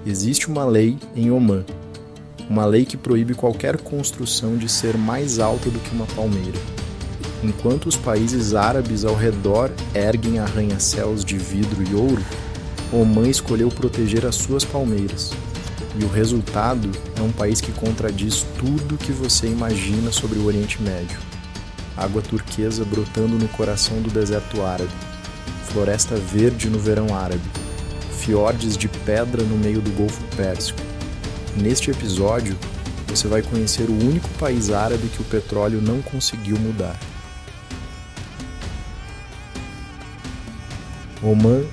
Existe uma lei em Omã, uma lei que proíbe qualquer construção de ser mais alta do que uma palmeira. Enquanto os países árabes ao redor erguem arranha-céus de vidro e ouro, Omã escolheu proteger as suas palmeiras. E o resultado é um país que contradiz tudo que você imagina sobre o Oriente Médio. Água turquesa brotando no coração do deserto árabe, floresta verde no verão árabe, fiordes de pedra no meio do Golfo Pérsico. Neste episódio, você vai conhecer o único país árabe que o petróleo não conseguiu mudar. Omã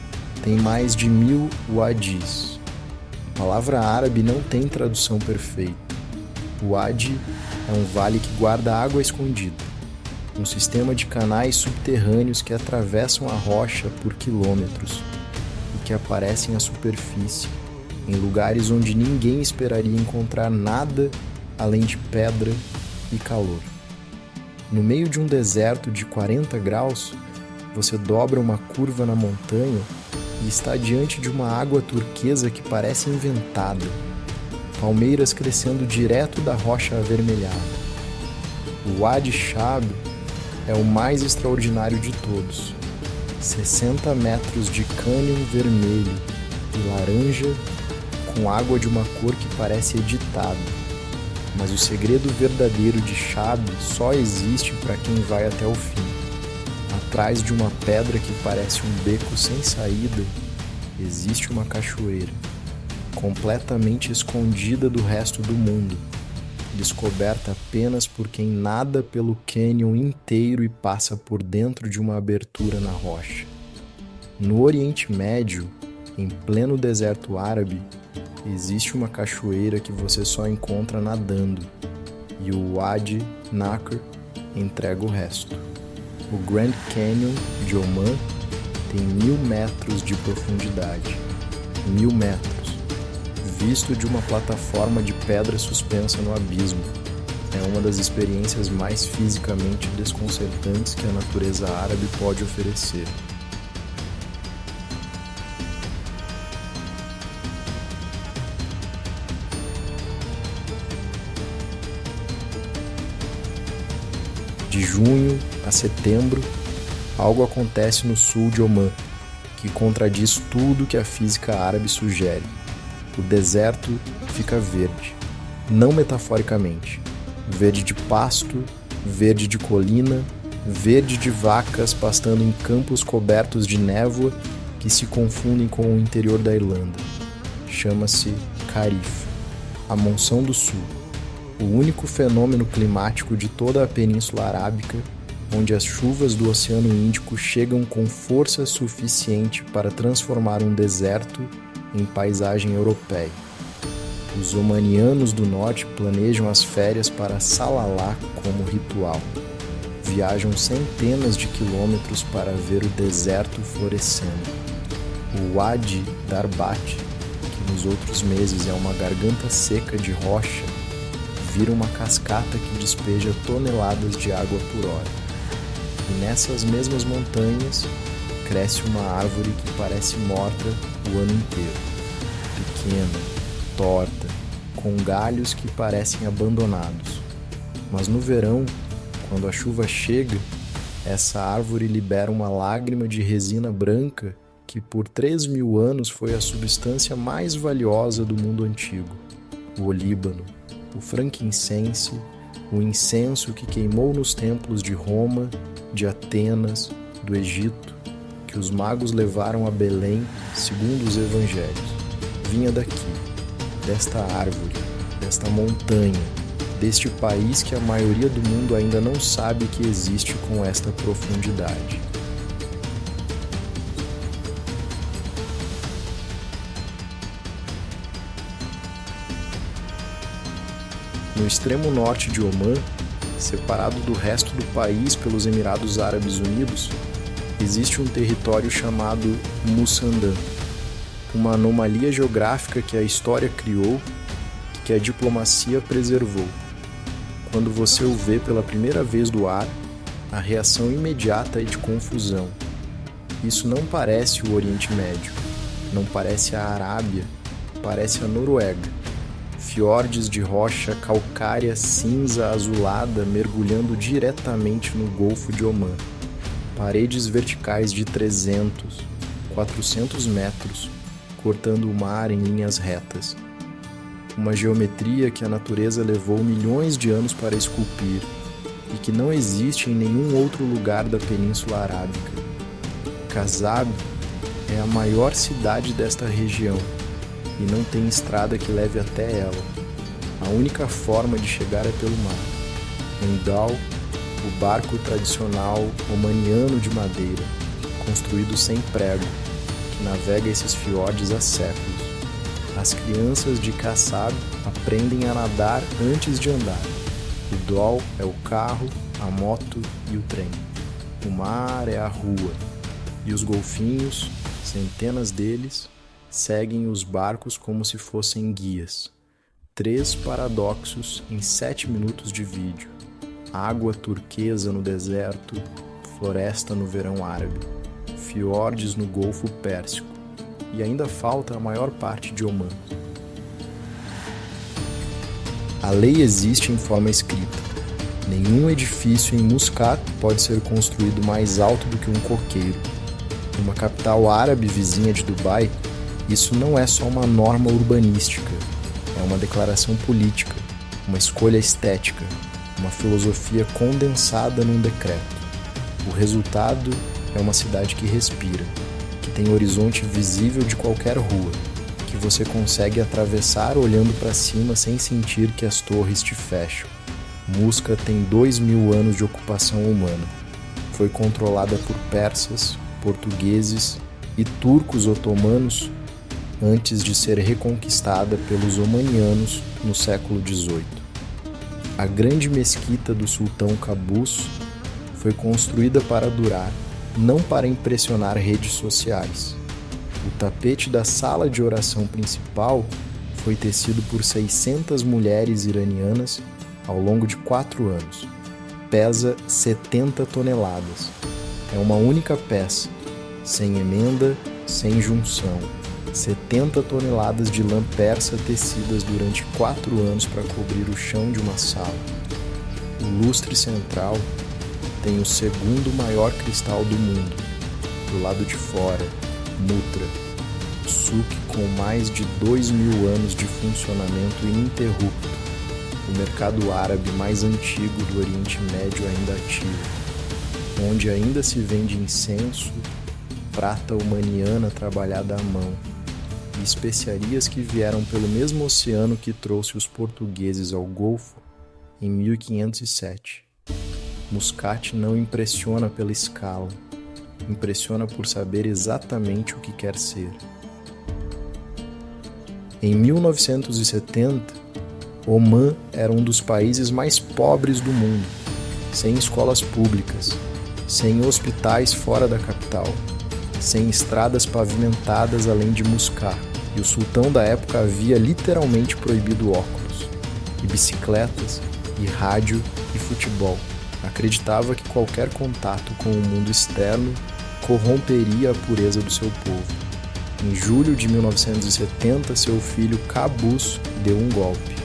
tem mais de 1000 wadis. A palavra árabe não tem tradução perfeita. O wadi é um vale que guarda água escondida, um sistema de canais subterrâneos que atravessam a rocha por quilômetros e que aparecem à superfície, em lugares onde ninguém esperaria encontrar nada além de pedra e calor. No meio de um deserto de 40 graus, você dobra uma curva na montanha e está diante de uma água turquesa que parece inventada, palmeiras crescendo direto da rocha avermelhada. O Wadi Shab é o mais extraordinário de todos. 60 metros de cânion vermelho e laranja com água de uma cor que parece editada. Mas o segredo verdadeiro de Shab só existe para quem vai até o fim. Atrás de uma pedra que parece um beco sem saída, existe uma cachoeira, completamente escondida do resto do mundo, descoberta apenas por quem nada pelo cânion inteiro e passa por dentro de uma abertura na rocha. No Oriente Médio, em pleno deserto árabe, existe uma cachoeira que você só encontra nadando, e o Wadi Nakr entrega o resto. O Grand Canyon de Omã tem 1000 metros de profundidade. 1000 metros. Visto de uma plataforma de pedra suspensa no abismo. É uma das experiências mais fisicamente desconcertantes que a natureza árabe pode oferecer. De junho a setembro, algo acontece no sul de Omã, que contradiz tudo que a física árabe sugere. O deserto fica verde, não metaforicamente. Verde de pasto, verde de colina, verde de vacas pastando em campos cobertos de névoa que se confundem com o interior da Irlanda. Chama-se Carif, a monção do sul. O único fenômeno climático de toda a Península Arábica, onde as chuvas do Oceano Índico chegam com força suficiente para transformar um deserto em paisagem europeia. Os omanianos do norte planejam as férias para Salalah como ritual. Viajam centenas de quilômetros para ver o deserto florescendo. O Wadi Darbat, que nos outros meses é uma garganta seca de rocha, vira uma cascata que despeja toneladas de água por hora. E nessas mesmas montanhas cresce uma árvore que parece morta o ano inteiro. Pequena, torta, com galhos que parecem abandonados. Mas no verão, quando a chuva chega, essa árvore libera uma lágrima de resina branca que por 3000 anos foi a substância mais valiosa do mundo antigo, o olíbano. O frankincense, o incenso que queimou nos templos de Roma, de Atenas, do Egito, que os magos levaram a Belém, segundo os evangelhos, vinha daqui, desta árvore, desta montanha, deste país que a maioria do mundo ainda não sabe que existe com esta profundidade. No extremo norte de Omã, separado do resto do país pelos Emirados Árabes Unidos, existe um território chamado Musandã, uma anomalia geográfica que a história criou e que a diplomacia preservou. Quando você o vê pela primeira vez do ar, a reação imediata é de confusão. Isso não parece o Oriente Médio, não parece a Arábia, parece a Noruega. Fiordes de rocha calcária cinza azulada mergulhando diretamente no Golfo de Omã. Paredes verticais de 300, 400 metros, cortando o mar em linhas retas. Uma geometria que a natureza levou milhões de anos para esculpir e que não existe em nenhum outro lugar da Península Arábica. Kasab é a maior cidade desta região e não tem estrada que leve até ela. A única forma de chegar é pelo mar. Em Dal, o barco tradicional omaniano de madeira, construído sem prego, que navega esses fiordes há séculos. As crianças de Kasab aprendem a nadar antes de andar. O Dal é o carro, a moto e o trem. O mar é a rua. E os golfinhos, centenas deles, seguem os barcos como se fossem guias. 3 paradoxos em 7 minutos de vídeo. Água turquesa no deserto, floresta no verão árabe, fiordes no Golfo Pérsico. E ainda falta a maior parte de Omã. A lei existe em forma escrita. Nenhum edifício em Muscat pode ser construído mais alto do que um coqueiro. Numa capital árabe vizinha de Dubai, isso não é só uma norma urbanística, é uma declaração política, uma escolha estética, uma filosofia condensada num decreto. O resultado é uma cidade que respira, que tem horizonte visível de qualquer rua, que você consegue atravessar olhando para cima sem sentir que as torres te fecham. Muscat tem 2000 anos de ocupação humana. Foi controlada por persas, portugueses e turcos otomanos antes de ser reconquistada pelos omanianos no século XVIII. A grande mesquita do sultão Qaboos foi construída para durar, não para impressionar redes sociais. O tapete da sala de oração principal foi tecido por 600 mulheres iranianas ao longo de 4 anos. Pesa 70 toneladas. É uma única peça, sem emenda, sem junção. 70 toneladas de lã persa tecidas durante 4 anos para cobrir o chão de uma sala. O lustre central tem o segundo maior cristal do mundo. Do lado de fora, Mutra, Suk com mais de 2000 anos de funcionamento ininterrupto. O mercado árabe mais antigo do Oriente Médio ainda ativo, onde ainda se vende incenso, prata omaniana trabalhada à mão e especiarias que vieram pelo mesmo oceano que trouxe os portugueses ao Golfo em 1507. Muscat não impressiona pela escala, impressiona por saber exatamente o que quer ser. Em 1970, Omã era um dos países mais pobres do mundo, sem escolas públicas, sem hospitais fora da capital, sem estradas pavimentadas além de Muscat, e o sultão da época havia literalmente proibido óculos, e bicicletas, e rádio e futebol. Acreditava que qualquer contato com o mundo externo corromperia a pureza do seu povo. Em julho de 1970, seu filho Qaboos deu um golpe.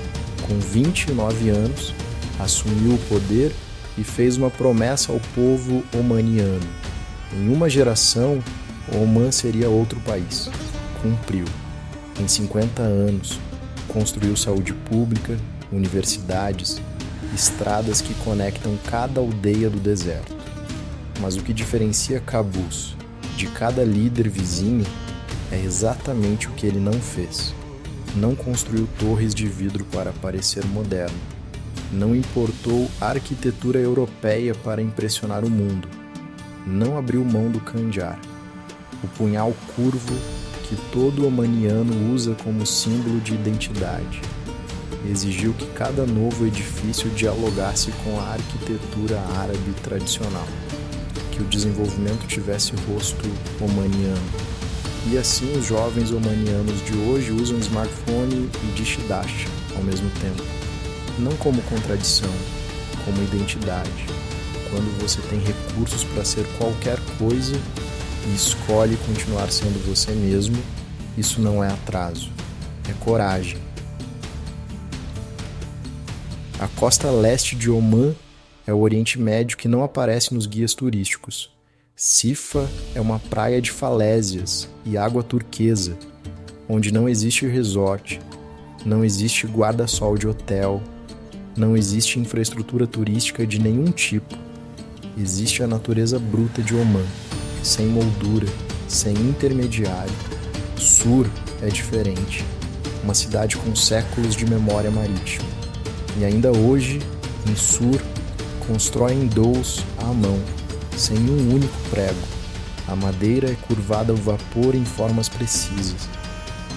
Com 29 anos, assumiu o poder e fez uma promessa ao povo omaniano. Em uma geração, Omã seria outro país. Cumpriu. Em 50 anos, construiu saúde pública, universidades, estradas que conectam cada aldeia do deserto. Mas o que diferencia Qaboos de cada líder vizinho é exatamente o que ele não fez. Não construiu torres de vidro para parecer moderno. Não importou arquitetura europeia para impressionar o mundo. Não abriu mão do khanjar, o punhal curvo que todo omaniano usa como símbolo de identidade. Exigiu que cada novo edifício dialogasse com a arquitetura árabe tradicional, que o desenvolvimento tivesse rosto omaniano. E assim os jovens omanianos de hoje usam smartphone e dish dash ao mesmo tempo. Não como contradição, como identidade. Quando você tem recursos para ser qualquer coisa e escolhe continuar sendo você mesmo, isso não é atraso. é coragem. A costa leste de Omã é o Oriente Médio que não aparece nos guias turísticos. Sifa é uma praia de falésias e água turquesa, onde não existe resort, não existe guarda-sol de hotel, não existe infraestrutura turística de nenhum tipo. Existe a natureza bruta de Omã, sem moldura, sem intermediário. Sur é diferente, uma cidade com séculos de memória marítima. E ainda hoje, em Sur, constroem dous à mão, sem um único prego. A madeira é curvada ao vapor em formas precisas,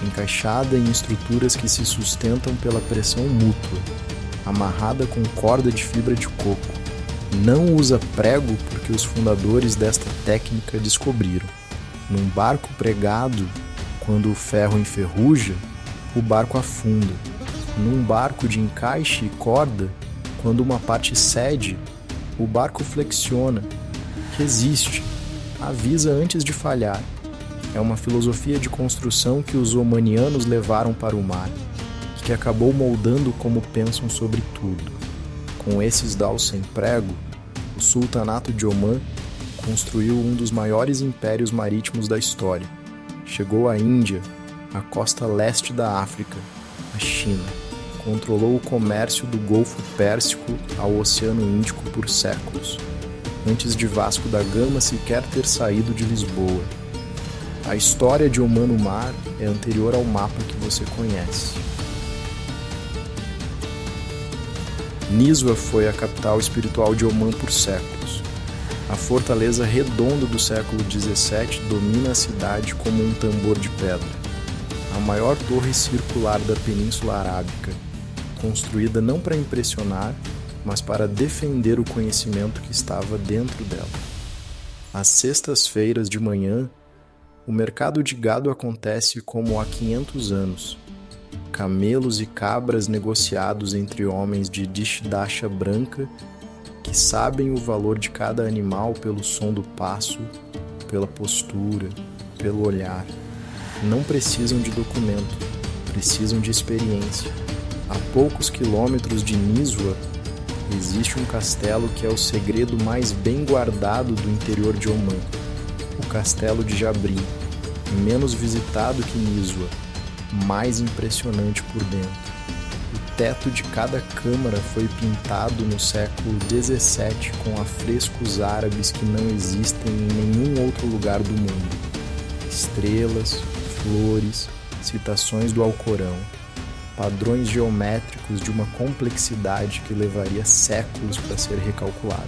encaixada em estruturas que se sustentam pela pressão mútua, amarrada com corda de fibra de coco. Não usa prego porque os fundadores desta técnica descobriram. Num barco pregado, quando o ferro enferruja, o barco afunda. Num barco de encaixe e corda, quando uma parte cede, o barco flexiona, resiste, avisa antes de falhar. É uma filosofia de construção que os omanianos levaram para o mar, que acabou moldando como pensam sobre tudo. Com esses daus sem prego, o sultanato de Omã construiu um dos maiores impérios marítimos da história. Chegou à Índia, à costa leste da África, a China. Controlou o comércio do Golfo Pérsico ao Oceano Índico por séculos, antes de Vasco da Gama sequer ter saído de Lisboa. A história de Omã no mar é anterior ao mapa que você conhece. Niswa foi a capital espiritual de Omã por séculos. A fortaleza redonda do século XVII domina a cidade como um tambor de pedra. A maior torre circular da Península Arábica, construída não para impressionar, mas para defender o conhecimento que estava dentro dela. Às sextas-feiras de manhã, o mercado de gado acontece como há 500 anos. Camelos e cabras negociados entre homens de Dishdasha branca que sabem o valor de cada animal pelo som do passo, pela postura, pelo olhar. Não precisam de documento, precisam de experiência. A poucos quilômetros de Niswa existe um castelo que é o segredo mais bem guardado do interior de Omã, o Castelo de Jabrim, menos visitado que Niswa, mais impressionante por dentro. O teto de cada câmara foi pintado no século XVII com afrescos árabes que não existem em nenhum outro lugar do mundo. Estrelas, flores, citações do Alcorão, padrões geométricos de uma complexidade que levaria séculos para ser recalculada,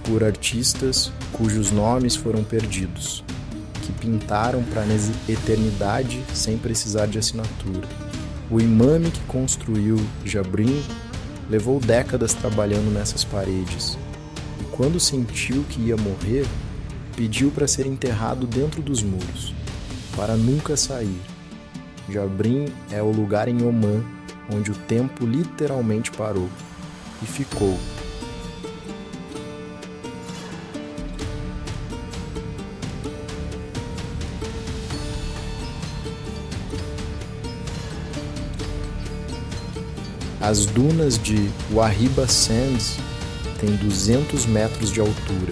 por artistas cujos nomes foram perdidos, que pintaram para a eternidade sem precisar de assinatura. O imame que construiu Jabrim levou décadas trabalhando nessas paredes, e quando sentiu que ia morrer, pediu para ser enterrado dentro dos muros, para nunca sair. Jabrim é o lugar em Omã onde o tempo literalmente parou e ficou. As dunas de Wahiba Sands têm 200 metros de altura.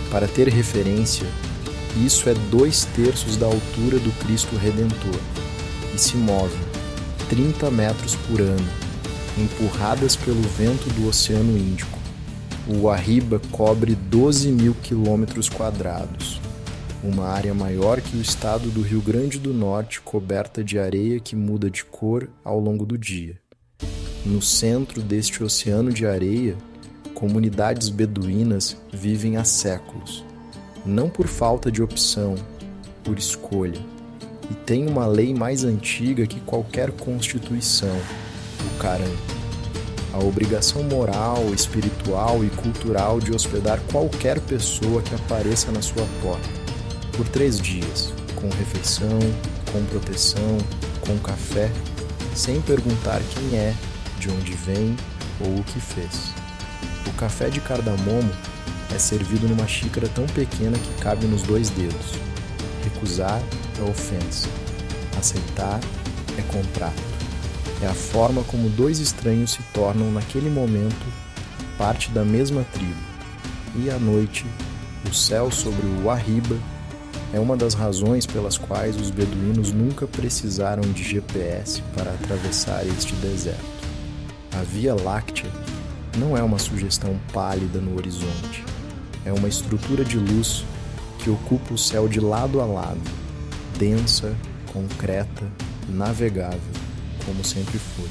Para ter referência, isso é 2/3 da altura do Cristo Redentor e se movem 30 metros por ano, empurradas pelo vento do Oceano Índico. O Wahiba cobre 12.000 quilômetros quadrados, uma área maior que o estado do Rio Grande do Norte, coberta de areia que muda de cor ao longo do dia. No centro deste oceano de areia, comunidades beduínas vivem há séculos, não por falta de opção, por escolha. E tem uma lei mais antiga que qualquer constituição, o Caram. A obrigação moral, espiritual e cultural de hospedar qualquer pessoa que apareça na sua porta, por 3 dias, com refeição, com proteção, com café, sem perguntar quem é, de onde vem ou o que fez. O café de cardamomo é servido numa xícara tão pequena que cabe nos 2 dedos. Recusar é ofensa. Aceitar é contrato. É a forma como dois estranhos se tornam, naquele momento, parte da mesma tribo. E à noite, o céu sobre o Wahiba é uma das razões pelas quais os beduínos nunca precisaram de GPS para atravessar este deserto. A Via Láctea não é uma sugestão pálida no horizonte. É uma estrutura de luz que ocupa o céu de lado a lado, densa, concreta, navegável, como sempre foi.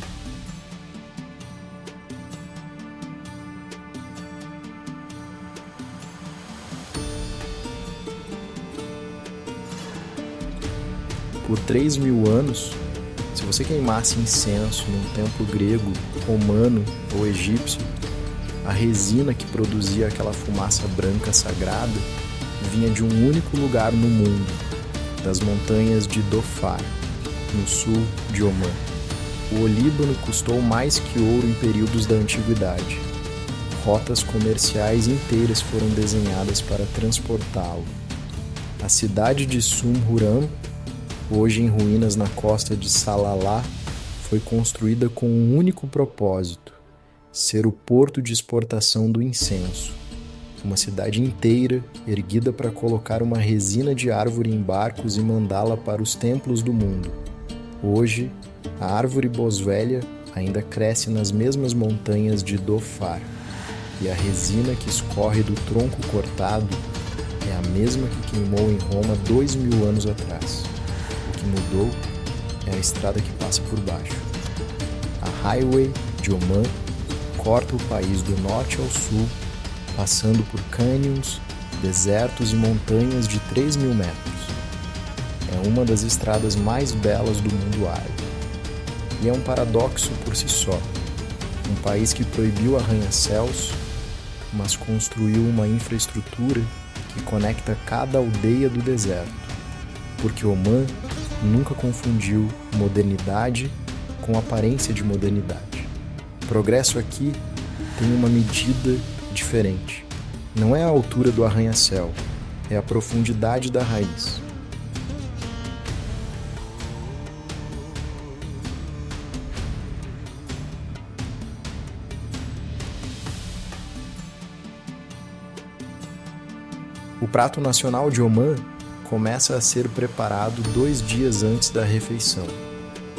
Por 3.000 anos, se você queimasse incenso num templo grego, romano ou egípcio, a resina que produzia aquela fumaça branca sagrada vinha de um único lugar no mundo, das montanhas de Dhofar, no sul de Omã. O olíbano custou mais que ouro em períodos da antiguidade. Rotas comerciais inteiras foram desenhadas para transportá-lo. A cidade de Sumhuram, hoje em ruínas na costa de Salalah, foi construída com um único propósito: ser o porto de exportação do incenso. Uma cidade inteira erguida para colocar uma resina de árvore em barcos e mandá-la para os templos do mundo. Hoje, a árvore boswellia ainda cresce nas mesmas montanhas de Dhofar, e a resina que escorre do tronco cortado é a mesma que queimou em Roma 2.000 anos atrás. O que mudou é a estrada que passa por baixo. A Highway de Omã corta o país do norte ao sul, passando por canyons, desertos e montanhas de 3.000 metros. É uma das estradas mais belas do mundo árabe. E é um paradoxo por si só. Um país que proibiu arranha-céus, mas construiu uma infraestrutura que conecta cada aldeia do deserto, porque Omã nunca confundiu modernidade com aparência de modernidade. O progresso aqui tem uma medida diferente. Não é a altura do arranha-céu, é a profundidade da raiz. O prato nacional de Omã começa a ser preparado 2 dias antes da refeição.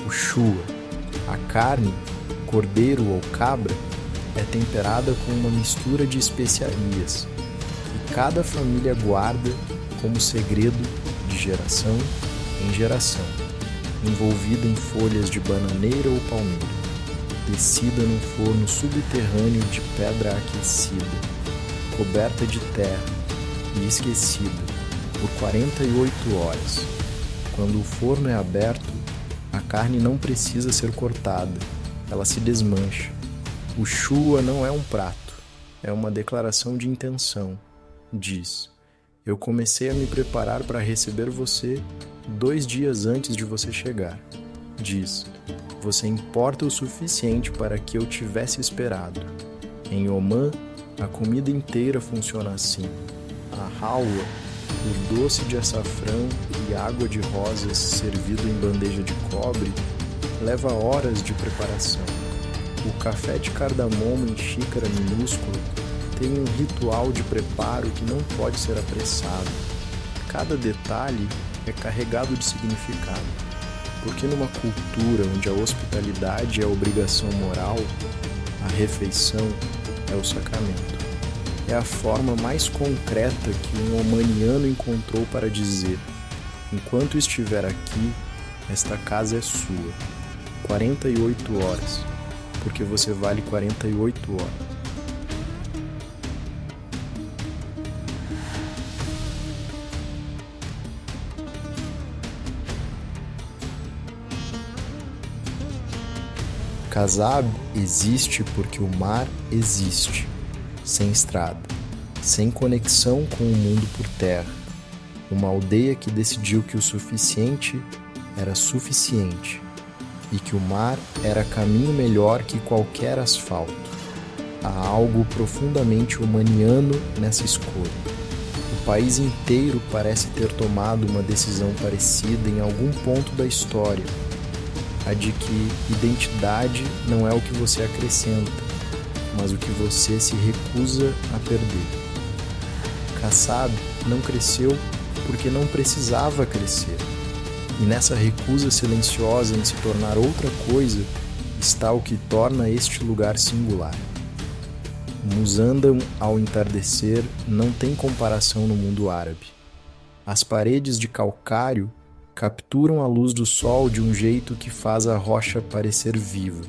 O chua, a carne, cordeiro ou cabra, é temperada com uma mistura de especiarias que cada família guarda como segredo de geração em geração, envolvida em folhas de bananeira ou palmeira, tecida num forno subterrâneo de pedra aquecida, coberta de terra e esquecida por 48 horas. Quando o forno é aberto, a carne não precisa ser cortada, ela se desmancha. O chua não é um prato, é uma declaração de intenção. Diz: eu comecei a me preparar para receber você 2 dias antes de você chegar. Diz: você importa o suficiente para que eu tivesse esperado. Em Omã, a comida inteira funciona assim. A halwa, o doce de açafrão e água de rosas servido em bandeja de cobre, leva horas de preparação. O café de cardamomo em xícara minúscula tem um ritual de preparo que não pode ser apressado. Cada detalhe é carregado de significado, porque numa cultura onde a hospitalidade é a obrigação moral, a refeição é o sacramento. É a forma mais concreta que um omaniano encontrou para dizer: enquanto estiver aqui, esta casa é sua. 48 horas, porque você vale 48 horas. Kasab existe porque o mar existe, sem estrada, sem conexão com o mundo por terra. Uma aldeia que decidiu que o suficiente era suficiente e que o mar era caminho melhor que qualquer asfalto. Há algo profundamente humaniano nessa escolha. O país inteiro parece ter tomado uma decisão parecida em algum ponto da história. A a de que identidade não é o que você acrescenta, mas o que você se recusa a perder. Kassab não cresceu porque não precisava crescer. E nessa recusa silenciosa em se tornar outra coisa está o que torna este lugar singular. Musandam ao entardecer não tem comparação no mundo árabe. As paredes de calcário capturam a luz do sol de um jeito que faz a rocha parecer viva.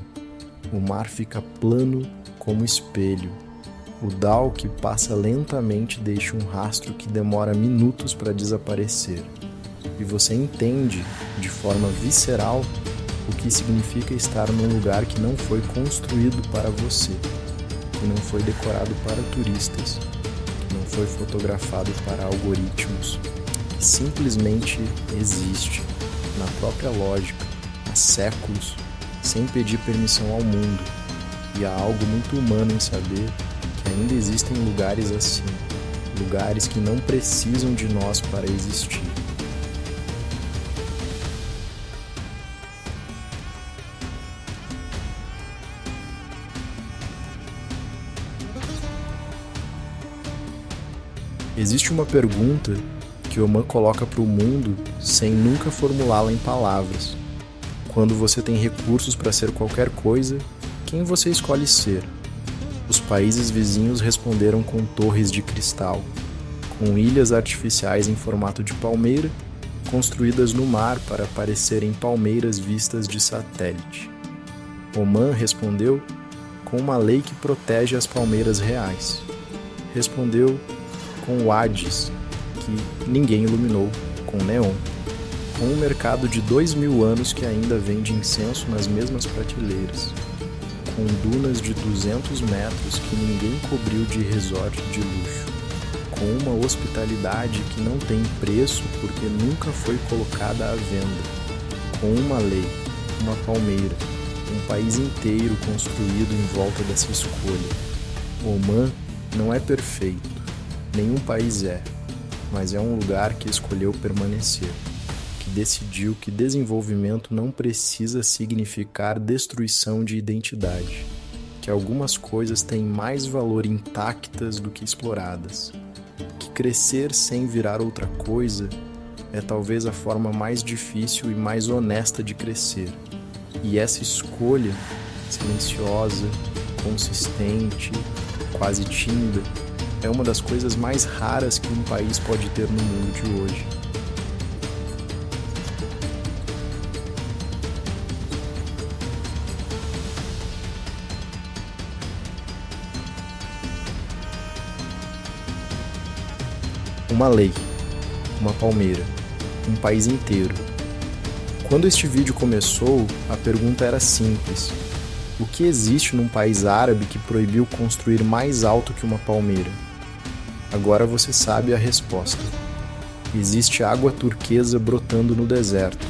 O mar fica plano como espelho. O dal que passa lentamente deixa um rastro que demora minutos para desaparecer. E você entende, de forma visceral, o que significa estar num lugar que não foi construído para você, que não foi decorado para turistas, que não foi fotografado para algoritmos, que simplesmente existe, na própria lógica, há séculos, sem pedir permissão ao mundo. E há algo muito humano em saber que ainda existem lugares assim, lugares que não precisam de nós para existir. Existe uma pergunta que Oman coloca para o mundo sem nunca formulá-la em palavras. Quando você tem recursos para ser qualquer coisa, quem você escolhe ser? Os países vizinhos responderam com torres de cristal, com ilhas artificiais em formato de palmeira, construídas no mar para parecerem palmeiras vistas de satélite. Oman respondeu com uma lei que protege as palmeiras reais. Respondeu com wadis, que ninguém iluminou, com neon. Com um mercado de 2000 anos que ainda vende incenso nas mesmas prateleiras. Com dunas de 200 metros que ninguém cobriu de resort de luxo. Com uma hospitalidade que não tem preço porque nunca foi colocada à venda. Com uma lei, uma palmeira, um país inteiro construído em volta dessa escolha. Oman não é perfeito, nenhum país é, mas é um lugar que escolheu permanecer, que decidiu que desenvolvimento não precisa significar destruição de identidade, que algumas coisas têm mais valor intactas do que exploradas, que crescer sem virar outra coisa é talvez a forma mais difícil e mais honesta de crescer. E essa escolha, silenciosa, consistente, quase tímida, é uma das coisas mais raras que um país pode ter no mundo de hoje. Uma lei, uma palmeira, um país inteiro. Quando este vídeo começou, a pergunta era simples: o que existe num país árabe que proibiu construir mais alto que uma palmeira? Agora você sabe a resposta. Existe água turquesa brotando no deserto.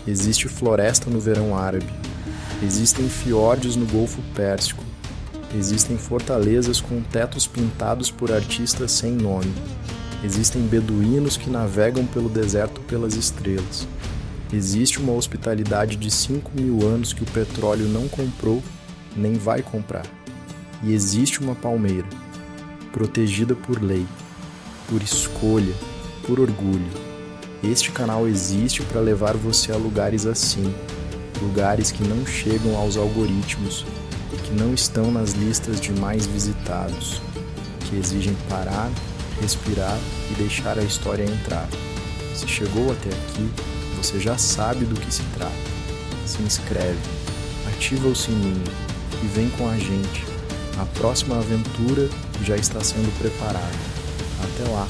Existe floresta no verão árabe. Existem fiordes no Golfo Pérsico. Existem fortalezas com tetos pintados por artistas sem nome. Existem beduínos que navegam pelo deserto pelas estrelas. Existe uma hospitalidade de 5.000 anos que o petróleo não comprou, nem vai comprar. E existe uma palmeira, protegida por lei, por escolha, por orgulho. Este canal existe para levar você a lugares assim, lugares que não chegam aos algoritmos, que não estão nas listas de mais visitados, que exigem parar, respirar e deixar a história entrar. Se chegou até aqui, você já sabe do que se trata. Se inscreve, ativa o sininho e vem com a gente. A próxima aventura já está sendo preparada. Até lá!